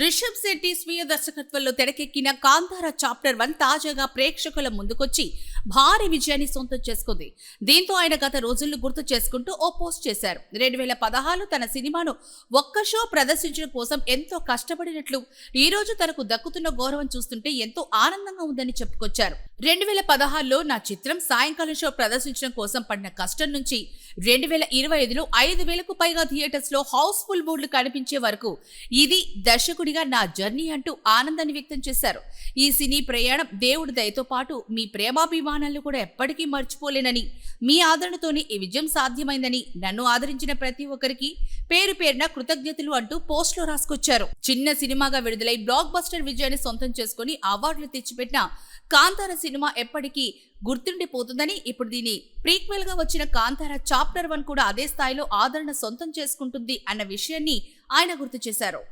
రిషబ్ శెట్టి స్వీయ దర్శకత్వంలో తెరకెక్కిన కాంతార చాప్టర్ 1 తాజాగా ప్రేక్షకుల ముందుకొచ్చి భారీ విజయాన్ని సొంతం చేసుకుంది. దీంతో ఆయన గత రోజులను గుర్తు చేసుకుంటూ ఓ పోస్ట్ చేశారు. 2016 తన సినిమాను ఒక్క షో ప్రదర్శించడం కోసం ఎంతో కష్టపడినట్లు, ఈ రోజు తనకు దక్కుతున్న గౌరవం చూస్తుంటే ఎంతో ఆనందంగా ఉందని చెప్పుకొచ్చారు. 2016లో నా చిత్రం సాయంకాలం షో ప్రదర్శించడం కోసం పడిన కష్టం నుంచి 2025లో 5,000కు పైగా థియేటర్స్ లో హౌస్ఫుల్ బోర్డులు కనిపించే వరకు ఇది దర్శకుడిగా నా జర్నీ అంటూ ఆనందాన్ని వ్యక్తం చేశారు. ఈ సినీ ప్రయాణం దేవుడి దయతో పాటు మీ ప్రేమాభిమానాలను కూడా ఎప్పటికీ మర్చిపోలేనని, మీ ఆదరణతోనే ఈ విజయం సాధ్యమైందని, నన్ను ఆదరించిన ప్రతి ఒక్కరికి పేరు పేరున కృతజ్ఞతలు అంటూ పోస్ట్ లో రాసుకొచ్చారు. చిన్న సినిమాగా విడుదలై బ్లాక్ బస్టర్ విజయాన్ని సొంతం చేసుకుని అవార్డులు తెచ్చిపెట్టిన కాంతార సినిమా ఎప్పటికీ గుర్తుండిపోతుందని, ఇప్పుడు దీని ప్రీక్వెల్ గా వచ్చిన కాంతార చాప్టర్ 1 కూడా అదే స్థాయిలో ఆదరణ సొంతం చేసుకుంటుంది అన్న విషయాన్ని ఆయన గుర్తు చేశారు.